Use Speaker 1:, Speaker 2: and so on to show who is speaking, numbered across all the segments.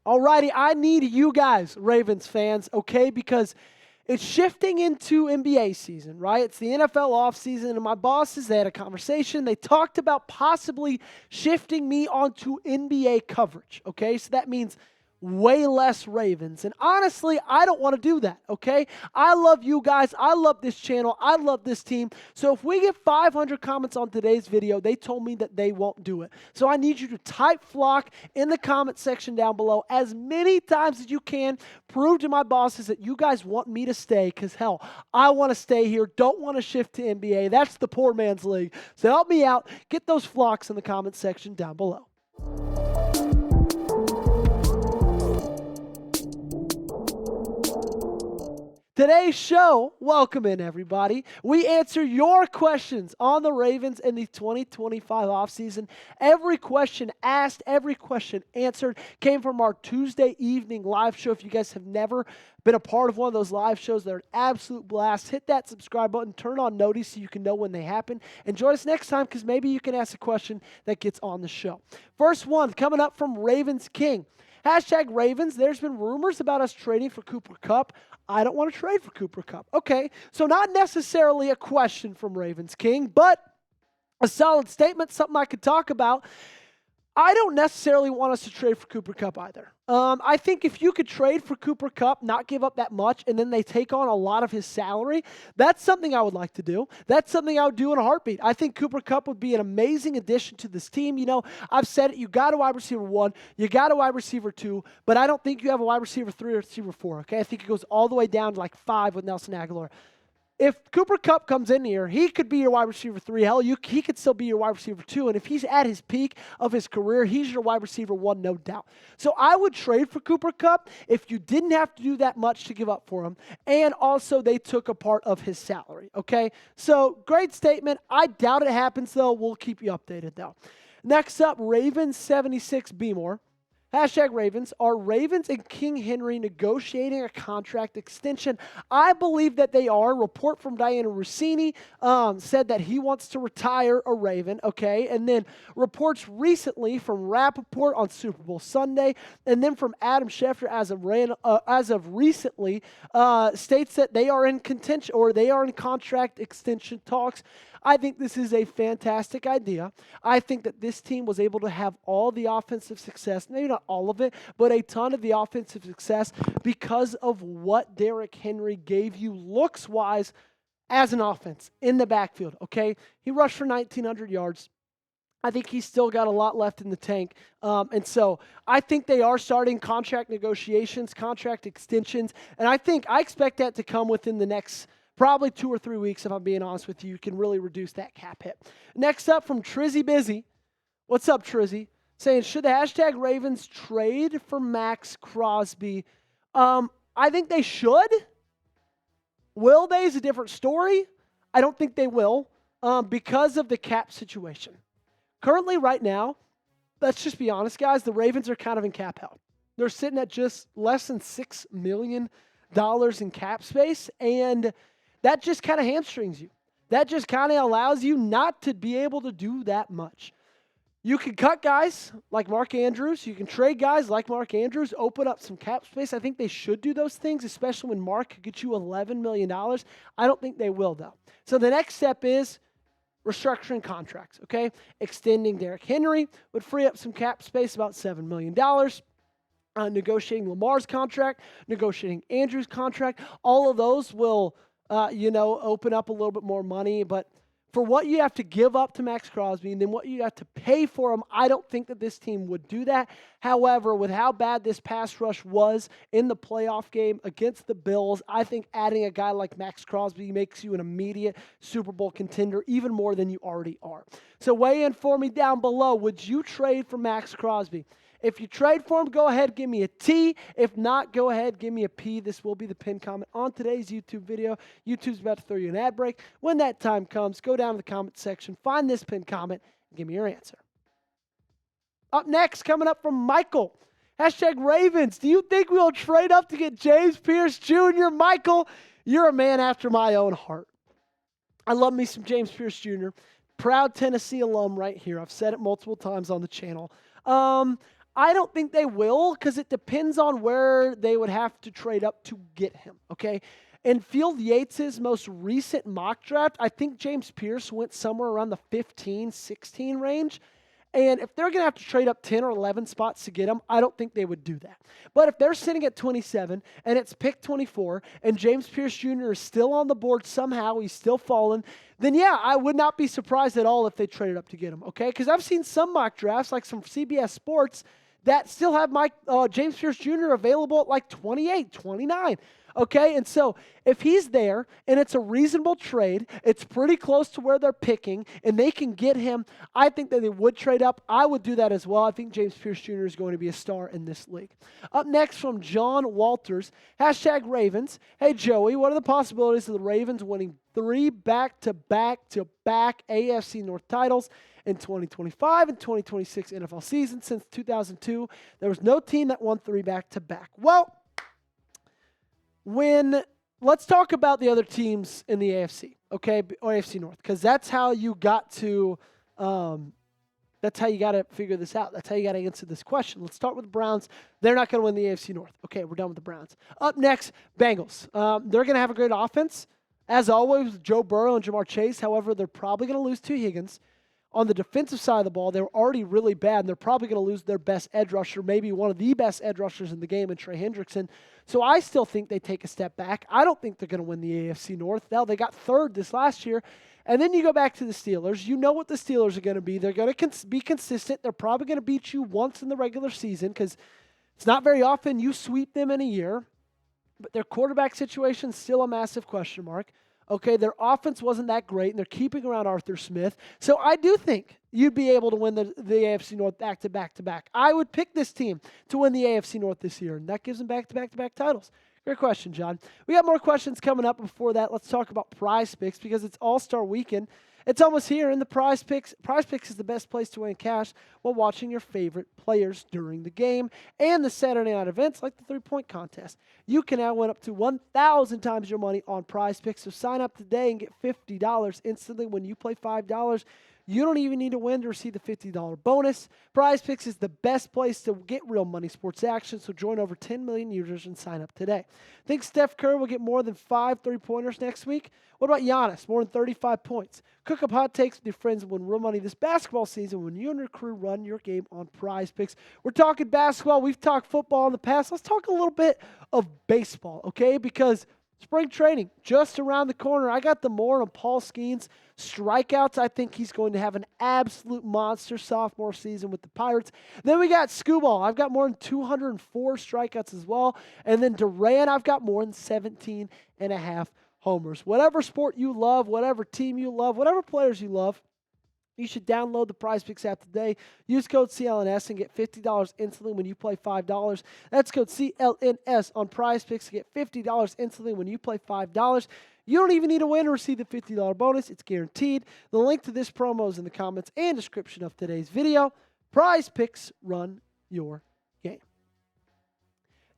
Speaker 1: Alrighty, I need you guys, Ravens fans, okay? Because it's shifting into NBA season, right? It's the NFL offseason, and my bosses, they had a conversation. They talked about possibly shifting me onto NBA coverage, okay? So that means way less Ravens. And honestly, I don't want to do that, okay? I love you guys. I love this channel. I love this team. So if we get 500 comments on today's video, they told me that they won't do it. So I need you to type flock in the comment section down below as many times as you can. Prove to my bosses that you guys want me to stay, because hell, I want to stay here. Don't want to shift to NBA. That's the poor man's league. So help me out. Get those flocks in the comment section down below. Today's show, welcome in everybody. We answer your questions on the Ravens in the 2025 offseason. Every question asked, every question answered came from our Tuesday evening live show. If you guys have never been a part of one of those live shows, they're an absolute blast. Hit that subscribe button, turn on notice so you can know when they happen. And join us next time, because maybe you can ask a question that gets on the show. First one coming up from Ravens King. Hashtag Ravens, there's been rumors about us trading for Cooper Kupp. I don't want to trade for Cooper Kupp. Okay, so not necessarily a question from Ravens King, but a solid statement, something I could talk about. I don't necessarily want us to trade for Cooper Kupp either. I think if you could trade for Cooper Kupp, not give up that much, and then they take on a lot of his salary, that's something I would like to do. That's something I would do in a heartbeat. I think Cooper Kupp would be an amazing addition to this team. You know, I've said it, you got a wide receiver 1, you got a wide receiver 2, but I don't think you have a wide receiver 3 or receiver 4, okay? I think it goes all the way down to like 5 with Nelson Aguilar. If Cooper Kupp comes in here, he could be your wide receiver 3. Hell, he could still be your wide receiver 2. And if he's at his peak of his career, he's your wide receiver 1, no doubt. So I would trade for Cooper Kupp if you didn't have to do that much to give up for him. And also, they took a part of his salary, okay? So, great statement. I doubt it happens, though. We'll keep you updated, though. Next up, Ravens76 Bmore. Hashtag Ravens. Are Ravens and King Henry negotiating a contract extension? I believe that they are. A report from Diana Rossini said that he wants to retire a Raven, okay? And then reports recently from Rappaport on Super Bowl Sunday, and then from Adam Schefter as of recently states that they are in contention, or they are in contract extension talks. I think this is a fantastic idea. I think that this team was able to have all the offensive success, maybe not all of it, but a ton of the offensive success because of what Derrick Henry gave you looks-wise as an offense in the backfield, okay? He rushed for 1,900 yards. I think he's still got a lot left in the tank. And so I think they are starting contract negotiations, contract extensions, and I expect that to come within the next probably 2 or 3 weeks, if I'm being honest with you. You can really reduce that cap hit. Next up from Trizzy Busy. What's up, Trizzy? Saying, should the hashtag Ravens trade for Maxx Crosby? I think they should. Will they is a different story. I don't think they will because of the cap situation. Currently, right now, let's just be honest, guys, the Ravens are kind of in cap hell. They're sitting at just less than $6 million in cap space, and that just kind of hamstrings you. That just kind of allows you not to be able to do that much. You can cut guys like Mark Andrews. You can trade guys like Mark Andrews, open up some cap space. I think they should do those things, especially when Mark could get you $11 million. I don't think they will, though. So the next step is restructuring contracts, okay? Extending Derrick Henry would free up some cap space, about $7 million. Negotiating Lamar's contract, negotiating Andrews' contract. All of those will open up a little bit more money, but for what you have to give up to Maxx Crosby and then what you have to pay for him, I don't think that this team would do that. However, with how bad this pass rush was in the playoff game against the Bills, I think adding a guy like Maxx Crosby makes you an immediate Super Bowl contender, even more than you already are. So weigh in for me down below. Would you trade for Maxx Crosby? If you trade for him, go ahead, give me a T. If not, go ahead, give me a P. This will be the pinned comment on today's YouTube video. YouTube's about to throw you an ad break. When that time comes, go down to the comment section, find this pinned comment, and give me your answer. Up next, coming up from Michael. Hashtag Ravens. Do you think we'll trade up to get James Pierce Jr.? Michael, you're a man after my own heart. I love me some James Pierce Jr. Proud Tennessee alum right here. I've said it multiple times on the channel. I don't think they will because it depends on where they would have to trade up to get him, okay? In Field Yates' most recent mock draft, I think James Pierce went somewhere around the 15, 16 range. And if they're going to have to trade up 10 or 11 spots to get him, I don't think they would do that. But if they're sitting at 27 and it's pick 24 and James Pierce Jr. is still on the board somehow, he's still falling, then yeah, I would not be surprised at all if they traded up to get him, okay? Because I've seen some mock drafts, like some CBS Sports, that still have James Pierce Jr. available at like 28, 29. Okay, and so if he's there and it's a reasonable trade, it's pretty close to where they're picking, and they can get him, I think that they would trade up. I would do that as well. I think James Pierce Jr. is going to be a star in this league. Up next from John Walters, #Ravens. Hey, Joey, what are the possibilities of the Ravens winning 3 back-to-back-to-back AFC North titles in 2025 and 2026 NFL season? Since 2002, there was no team that won 3 back-to-back. Well, let's talk about the other teams in the AFC, okay, or AFC North, because that's how you got to figure this out. That's how you got to answer this question. Let's start with the Browns. They're not going to win the AFC North. Okay, we're done with the Browns. Up next, Bengals. They're going to have a great offense, as always, with Joe Burrow and Jamar Chase. However, they're probably going to lose T. Higgins. On the defensive side of the ball, they were already really bad, and they're probably going to lose their best edge rusher, maybe one of the best edge rushers in the game, in Trey Hendrickson. So I still think they take a step back. I don't think they're going to win the AFC North. Now, they got third this last year. And then you go back to the Steelers. You know what the Steelers are going to be. They're going to be consistent. They're probably going to beat you once in the regular season because it's not very often you sweep them in a year. But their quarterback situation is still a massive question mark. Okay, their offense wasn't that great, and they're keeping around Arthur Smith. So I do think you'd be able to win the AFC North back-to-back-to-back. I would pick this team to win the AFC North this year, and that gives them back-to-back-to-back titles. Great question, John. We got more questions coming up. Before that, let's talk about Prize Picks because it's All-Star Weekend. It's almost here, and the Prize Picks is the best place to win cash while watching your favorite players during the game and the Saturday night events like the 3-point contest. You can now win up to 1,000 times your money on Prize Picks, so sign up today and get $50 instantly when you play $5. You don't even need to win to receive the $50 bonus. Prize Picks is the best place to get real money sports action, so join over 10 million users and sign up today. Think Steph Curry will get more than 5 3-pointers next week? What about Giannis? More than 35 points. Cook up hot takes with your friends and win real money this basketball season when you and your crew run your game on Prize Picks. We're talking basketball. We've talked football in the past. Let's talk a little bit of baseball, okay? Because spring training just around the corner. I got the more on Paul Skeens' strikeouts. I think he's going to have an absolute monster sophomore season with the Pirates. Then we got Skubal. I've got more than 204 strikeouts as well. And then Duran, I've got more than 17 and a half homers. Whatever sport you love, whatever team you love, whatever players you love, you should download the Prize Picks app today. Use code CLNS and get $50 instantly when you play $5. That's code CLNS on Prize Picks to get $50 instantly when you play $5. You don't even need to win to receive the $50 bonus. It's guaranteed. The link to this promo is in the comments and description of today's video. Prize Picks, run your game.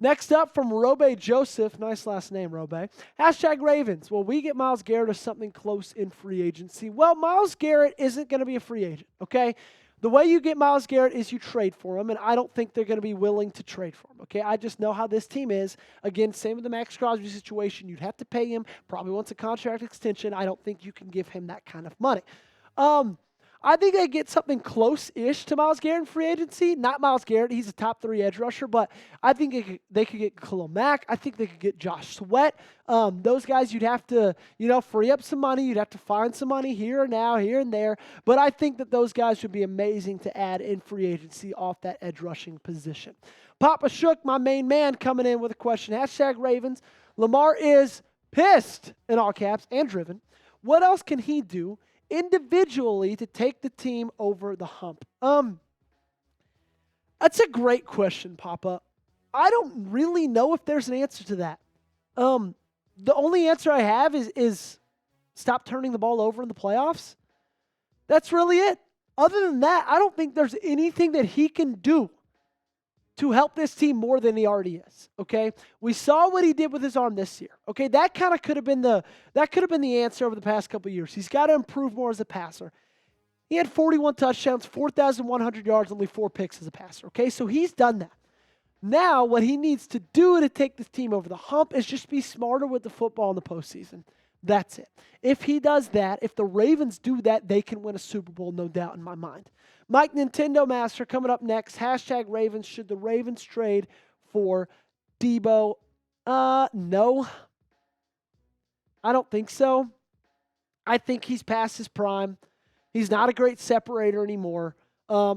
Speaker 1: Next up from Robe Joseph, nice last name, Robe. #Ravens. Will we get Myles Garrett or something close in free agency? Well, Myles Garrett isn't going to be a free agent, okay? The way you get Myles Garrett is you trade for him, and I don't think they're going to be willing to trade for him, okay? I just know how this team is. Again, same with the Maxx Crosby situation. You'd have to pay him, probably wants a contract extension. I don't think you can give him that kind of money. I think they get something close-ish to Myles Garrett in free agency. Not Myles Garrett. He's a top 3 edge rusher, but I think they could get Khalil Mack. I think they could get Josh Sweat. Those guys you'd have to, free up some money. You'd have to find some money here and now, here and there. But I think that those guys would be amazing to add in free agency off that edge rushing position. Papa Shook, my main man, coming in with a question. #Ravens. Lamar is pissed, in all caps, and driven. What else can he do individually to take the team over the hump? That's a great question, Papa. I don't really know if there's an answer to that. The only answer I have is stop turning the ball over in the playoffs. That's really it. Other than that, I don't think there's anything that he can do to help this team more than he already is, okay? We saw what he did with his arm this year, okay? That could have been the answer over the past couple of years. He's got to improve more as a passer. He had 41 touchdowns, 4,100 yards, only 4 picks as a passer, okay? So he's done that. Now, what he needs to do to take this team over the hump is just be smarter with the football in the postseason. That's it. If he does that, if the Ravens do that, they can win a Super Bowl, no doubt in my mind. Mike Nintendo Master coming up next. Hashtag Ravens. Should the Ravens trade for Deebo? No. I don't think so. I think he's past his prime. He's not a great separator anymore.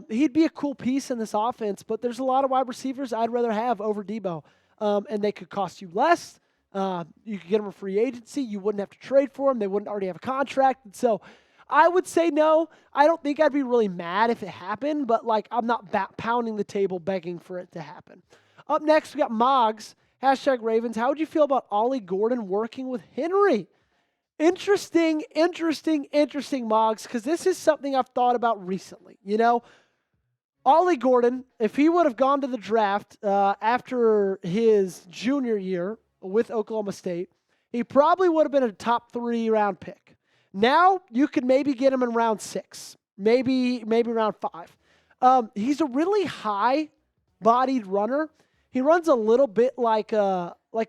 Speaker 1: He'd be a cool piece in this offense, but there's a lot of wide receivers I'd rather have over Deebo. And they could cost you less. You could get them a free agency. You wouldn't have to trade for them. They wouldn't already have a contract. And so I would say no. I don't think I'd be really mad if it happened, but like I'm not pounding the table begging for it to happen. Up next, we got Moggs. Hashtag Ravens. How would you feel about Ollie Gordon working with Henry? Interesting, Moggs, because this is something I've thought about recently. You know, Ollie Gordon, if he would have gone to the draft after his junior year with Oklahoma State, he probably would have been a top 3 round pick. Now, you could maybe get him in round 6, maybe round 5. He's a really high-bodied runner. He runs a little bit like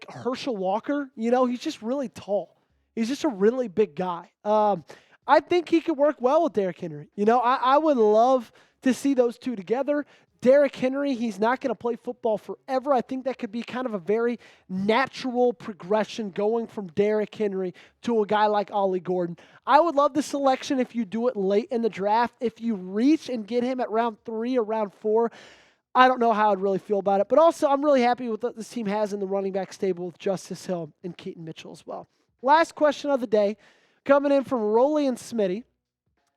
Speaker 1: Herschel Walker. You know, he's just really tall. He's just a really big guy. I think he could work well with Derrick Henry. You know, I would love to see those two together. Derrick Henry, he's not going to play football forever. I think that could be kind of a very natural progression going from Derrick Henry to a guy like Ollie Gordon. I would love the selection if you do it late in the draft. If you reach and get him at round 3 or round 4, I don't know how I'd really feel about it. But also, I'm really happy with what this team has in the running back stable with Justice Hill and Keaton Mitchell as well. Last question of the day, coming in from Rolly and Smitty,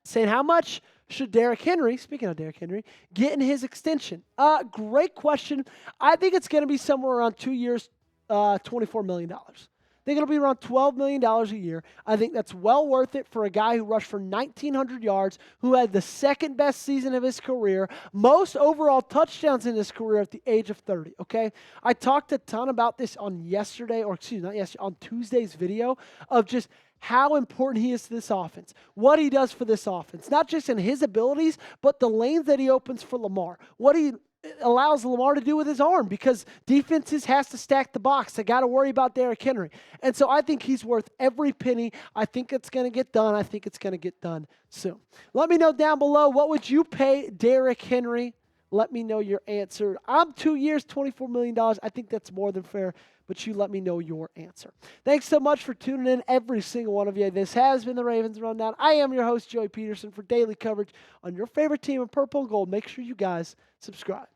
Speaker 1: saying how much should Derrick Henry, speaking of Derrick Henry, get in his extension? Great question. I think it's going to be somewhere around 2 years, $24 million. I think it'll be around $12 million a year. I think that's well worth it for a guy who rushed for 1,900 yards, who had the second best season of his career, most overall touchdowns in his career at the age of 30, okay? I talked a ton about this on on Tuesday's video of just how important he is to this offense, what he does for this offense, not just in his abilities, but the lanes that he opens for Lamar, what he allows Lamar to do with his arm, because defenses has to stack the box. They got to worry about Derrick Henry. And so I think he's worth every penny. I think it's going to get done. I think it's going to get done soon. Let me know down below, what would you pay Derrick Henry? Let me know your answer. I'm 2 years, $24 million. I think that's more than fair, but you let me know your answer. Thanks so much for tuning in, every single one of you. This has been the Ravens Rundown. I am your host, Joey Petersen. For daily coverage on your favorite team in purple and gold, make sure you guys subscribe.